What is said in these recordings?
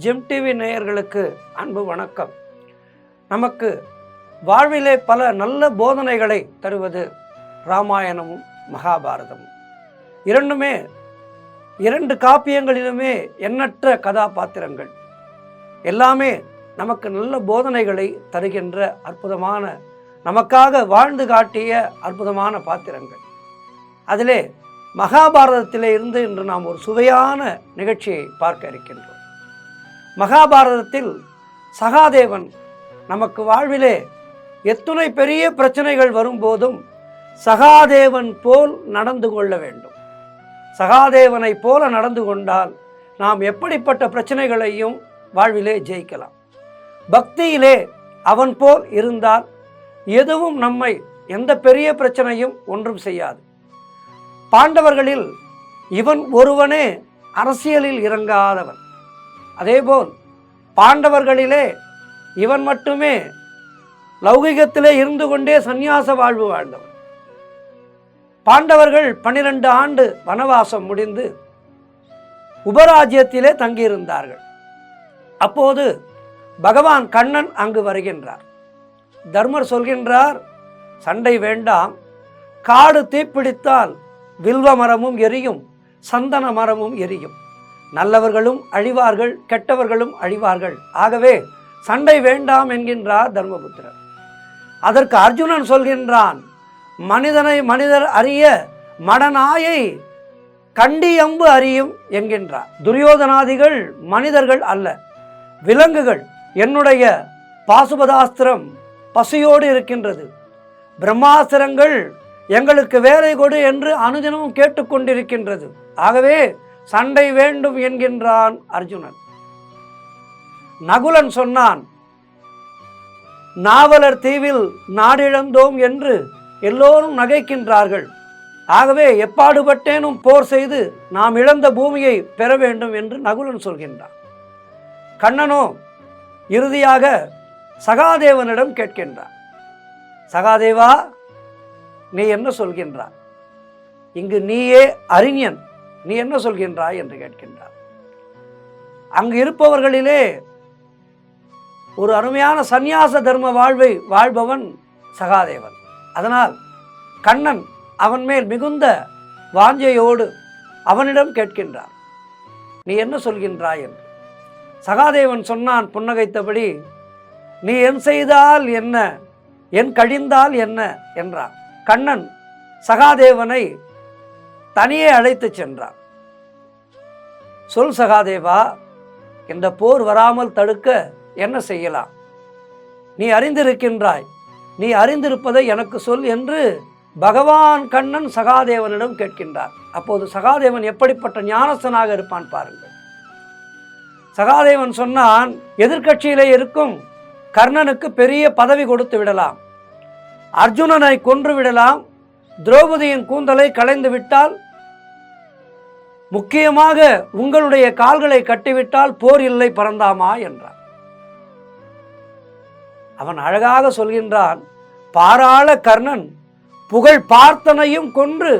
GeM TV நேயர்களுக்கு அன்பு வணக்கம். நமக்கு வாழ்விலே பல நல்ல போதனைகளை தருவது ராமாயணமும் மகாபாரதமும். இரண்டுமே இரண்டு காப்பியங்களிலுமே எண்ணற்ற கதாபாத்திரங்கள். எல்லாமே நமக்கு நல்ல போதனைகளை தருகின்ற அற்புதமான, நமக்காக வாழ்ந்து காட்டிய அற்புதமான பாத்திரங்கள். அதிலே மகாபாரதத்திலே இருந்து இன்று நாம் ஒரு சுவையான நிகழ்ச்சியை பார்க்க இருக்கின்றோம். மகாபாரதத்தில் சகாதேவன் நமக்கு வாழ்விலே எத்துணை பெரிய பிரச்சனைகள் வரும்போதும் சகாதேவன் போல் நடந்து கொள்ள வேண்டும். சகாதேவனை போல நடந்து கொண்டால் நாம் எப்படிப்பட்ட பிரச்சனைகளையும் வாழ்விலே ஜெயிக்கலாம். பக்தியிலே அவன் போல் இருந்தால் எதுவும் நம்மை எந்த பெரிய பிரச்சனையும் ஒன்றும் செய்யாது. பாண்டவர்களில் இவன் ஒருவனே அரசியலில் இறங்காதவன். அதேபோல் பாண்டவர்களிலே இவன் மட்டுமே லௌகிகத்திலே இருந்து கொண்டே சந்நியாச வாழ்வு வாழ்ந்தவன். பாண்டவர்கள் 12 ஆண்டு வனவாசம் முடிந்து உபராஜ்யத்திலே தங்கியிருந்தார்கள். அப்போது பகவான் கண்ணன் அங்கு வருகின்றார். தர்மர் சொல்கின்றார், சண்டை வேண்டாம், காடு தீப்பிடித்தால் வில்வ மரமும் எரியும், சந்தன மரமும் எரியும், நல்லவர்களும் அழிவார்கள், கெட்டவர்களும் அழிவார்கள், ஆகவே சண்டை வேண்டாம் என்கின்றார் தர்மபுத்திரர். அதற்கு அர்ஜுனன் சொல்கின்றான், மனிதனை மனிதர் அறிய மடநாயை கண்டி அம்பு அறியும் என்கின்றார். துரியோதனாதிகள் மனிதர்கள் அல்ல, விலங்குகள். என்னுடைய பாசுபதாஸ்திரம் பசியோடு இருக்கின்றது, பிரம்மாஸ்திரங்கள் எங்களுக்கு வேலை கொடு என்று அனுதினமும் கேட்டுக்கொண்டிருக்கின்றது, ஆகவே சண்டை வேண்டும் என்கின்றான் அர்ஜுனன். நகுலன் சொன்னான், நாவலர் தீவில் நாடிழந்தோம் என்று எல்லோரும் நகைக்கின்றார்கள், ஆகவே எப்பாடுபட்டேனும் போர் செய்து நாம் இழந்த பூமியை பெற வேண்டும் என்று நகுலன் சொல்கின்றான். கண்ணனோ இறுதியாக சகாதேவனிடம் கேட்கின்றான், சகாதேவா, நீ என்ன சொல்கின்றாய்? இங்கு நீயே அறிஞன், நீ என்ன சொல்கின்றாய் என்று கேட்கின்றார். அங்கு இருப்பவர்களிலே ஒரு அருமையான சந்நியாச தர்ம வாழ்வை வாழ்பவன் சகாதேவன். அதனால் கண்ணன் அவன் மேல் மிகுந்த வாஞ்சையோடு அவனிடம் கேட்கின்றார், நீ என்ன சொல்கின்றாய் என்று. சகாதேவன் சொன்னான் புன்னகைத்தபடி, நீ என் செய்தால் என்ன, என் கழிந்தால் என்ன என்றான். கண்ணன் சகாதேவனை தனியே அழைத்து சென்றான். சொல் சகாதேவா, இந்த போர் வராமல் தடுக்க என்ன செய்யலாம்? நீ அறிந்திருக்கின்றாய், நீ அறிந்திருப்பதை எனக்கு சொல் என்று பகவான் கண்ணன் சகாதேவனிடம் கேட்கின்றார். அப்போது சகாதேவன் எப்படிப்பட்ட ஞானஸ்தனாக இருப்பான் பாருங்கள். சகாதேவன் சொன்னான், எதிர்க்கட்சியிலே இருக்கும் கர்ணனுக்கு பெரிய பதவி கொடுத்து விடலாம், அர்ஜுனனை கொன்று விடலாம், திரௌபதியின் கூந்தலை களைந்து விட்டால், முக்கியமாக உங்களுடைய கால்களை கட்டிவிட்டால் போர் இல்லை பரந்தாமா என்றான். அவன் அழகாக சொல்கின்றான், பாராள கர்ணன் புகழ் பார்த்தனையும் கொன்று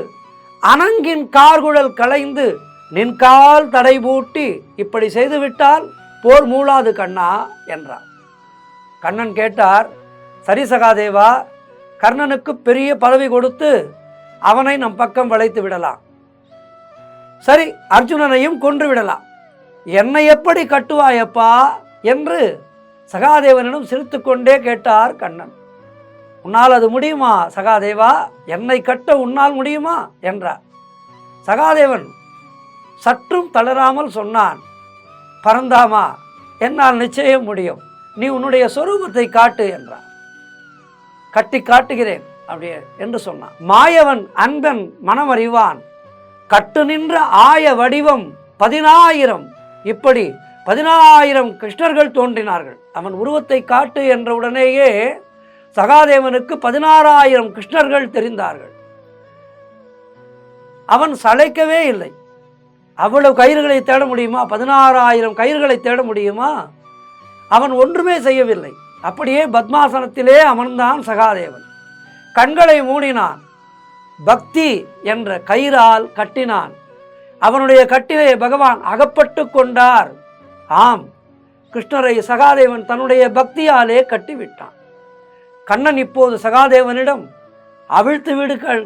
அனங்கின் கார்குழல் களைந்து நின் கால் தடை பூட்டி இப்படி செய்துவிட்டால் போர் மூளாது கண்ணா என்றான். கண்ணன் கேட்டார், சரி சகாதேவா, கர்ணனுக்கு பெரிய பதவி கொடுத்து அவனை நம் பக்கம் வளைத்து விடலாம், சரி அர்ஜுனனையும் கொன்று விடலாம், என்னை எப்படி கட்டுவாயப்பா என்று சகாதேவனிடம் சிரித்து கொண்டே கேட்டார் கண்ணன். உன்னால் அது முடியுமா சகாதேவா, என்னை கட்ட உன்னால் முடியுமா என்றார். சகாதேவன் சற்றும் தளராமல் சொன்னான், பரந்தாமா, என்னால் நிச்சயம் முடியும், நீ உன்னுடைய சொரூபத்தை காட்டு என்றான். கட்டி காட்டுகிறேன் அப்படியே என்று சொன்னான். மாயவன் அன்பன் மனமறிவான், கட்டு நின்ற ஆய வடிவம் 10,000, இப்படி 10,000 கிருஷ்ணர்கள் தோன்றினார்கள். அவன் உருவத்தை காட்டு என்ற உடனேயே சகாதேவனுக்கு 16,000 கிருஷ்ணர்கள் தெரிந்தார்கள். அவன் சளைக்கவே இல்லை. அவ்வளவு கயிறுகளை தேட முடியுமா? 16,000 கயிறுகளை தேட முடியுமா? அவன் ஒன்றுமே செய்யவில்லை. அப்படியே பத்மாசனத்திலே அமர்ந்தான் சகாதேவன். கண்களை மூடினான், பக்தி என்ற கயிறால் கட்டினான். அவனுடைய கட்டிலே பகவான் அகப்பட்டு கொண்டார். ஆம், கிருஷ்ணரை சகாதேவன் தன்னுடைய பக்தியாலே கட்டிவிட்டான். கண்ணன் இப்போது சகாதேவனிடம் அவிழ்த்து விடுங்கள்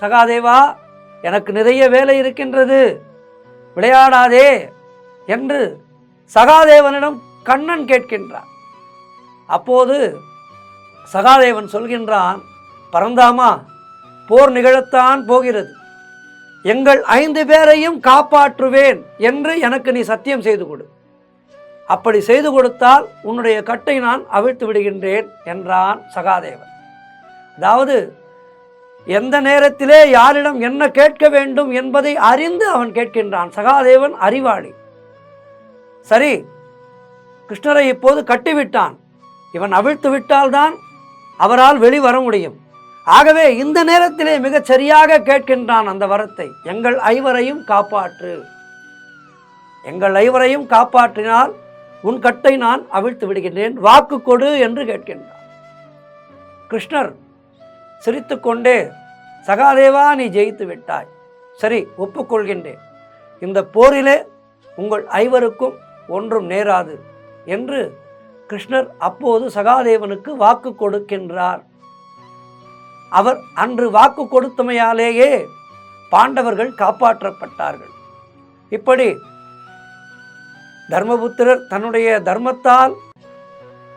சகாதேவா, எனக்கு நிறைய வேலை இருக்கின்றது, விளையாடாதே என்று சகாதேவனிடம் கண்ணன் கேட்கின்றான். அப்போது சகாதேவன் சொல்கின்றான், பரந்தாமா, போர் நிகழத்தான் போகிறது, எங்கள் 5 பேரையும் காப்பாற்றுவேன் என்று எனக்கு நீ சத்தியம் செய்து கொடு. அப்படி செய்து கொடுத்தால் உன்னுடைய கட்டை நான் அவிழ்த்து விடுகின்றேன் என்றான் சகாதேவன். அதாவது எந்த நேரத்திலே யாரிடம் என்ன கேட்க வேண்டும் என்பதை அறிந்து அவன் கேட்கின்றான். சகாதேவன் அறிவாளி. சரி, கிருஷ்ணரை இப்போது கட்டிவிட்டான், இவன் அவிழ்த்து விட்டால்தான் அவரால் வெளிவர முடியும். ஆகவே இந்த நேரத்திலே மிகச் சரியாக கேட்கின்றான் அந்த வரத்தை, எங்கள் 5வரையும் காப்பாற்று, எங்கள் 5வரையும் காப்பாற்றினால் உன் கட்டை நான் அவிழ்த்து விடுகின்றேன், வாக்கு கொடு என்று கேட்கின்றான். கிருஷ்ணர் சிரித்து கொண்டே, சகாதேவா, நீ ஜெயித்து விட்டாய், சரி ஒப்புக்கொள்கின்றேன், இந்த போரிலே உங்கள் 5வருக்கும் ஒன்றும் நேராது என்று கிருஷ்ணர் அப்போது சகாதேவனுக்கு வாக்கு கொடுக்கின்றார். அவர் அன்று வாக்கு கொடுத்தமையாலேயே பாண்டவர்கள் காப்பாற்றப்பட்டார்கள். இப்படி தர்மபுத்திரர் தன்னுடைய தர்மத்தால்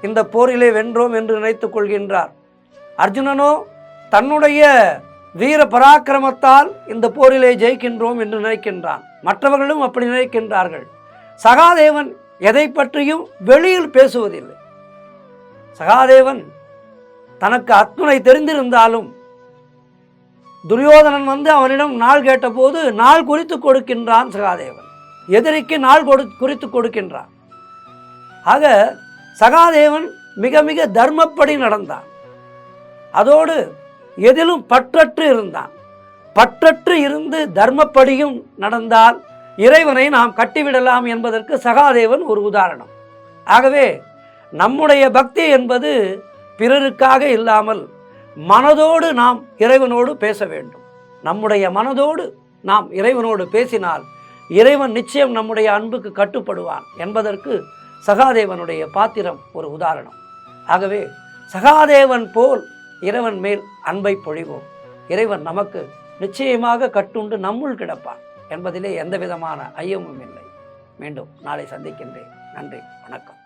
இந்த போரிலே வென்றோம் என்று நினைத்துக் கொள்கின்றார். அர்ஜுனனோ தன்னுடைய வீர பராக்கிரமத்தால் இந்த போரிலே ஜெயிக்கின்றோம் என்று நினைக்கின்றான். மற்றவர்களும் அப்படி நினைக்கின்றார்கள். சகாதேவன் எதை பற்றியும் வெளியில் பேசுவதில்லை. சகாதேவன் தனக்கு அத்துணை தெரிந்திருந்தாலும் துரியோதனன் வந்து அவனிடம் நாள் கேட்டபோது நாள் குறித்து கொடுக்கின்றான் சகாதேவன். எதிரிக்கு நாள் குறித்து கொடுக்கின்றான். ஆக சகாதேவன் மிக மிக தர்மப்படி நடந்தான். அதோடு எதிலும் பற்றற்று இருந்தான். பற்றற்று இருந்து தர்மப்படியும் நடந்தால் இறைவனை நாம் கட்டிவிடலாம் என்பதற்கு சகாதேவன் ஒரு உதாரணம். ஆகவே நம்முடைய பக்தி என்பது பிறருக்காக இல்லாமல் மனதோடு நாம் இறைவனோடு பேச வேண்டும். நம்முடைய மனதோடு நாம் இறைவனோடு பேசினால் இறைவன் நிச்சயம் நம்முடைய அன்புக்கு கட்டுப்படுவான் என்பதற்கு சகாதேவனுடைய பாத்திரம் ஒரு உதாரணம். ஆகவே சகாதேவன் போல் இறைவன் மேல் அன்பை பொழிவோம். இறைவன் நமக்கு நிச்சயமாக கட்டுண்டு நம்முள் கிடப்பான் என்பதிலே எந்த விதமான ஐயமும் இல்லை. மீண்டும் நாளை சந்திக்கின்றேன். நன்றி, வணக்கம்.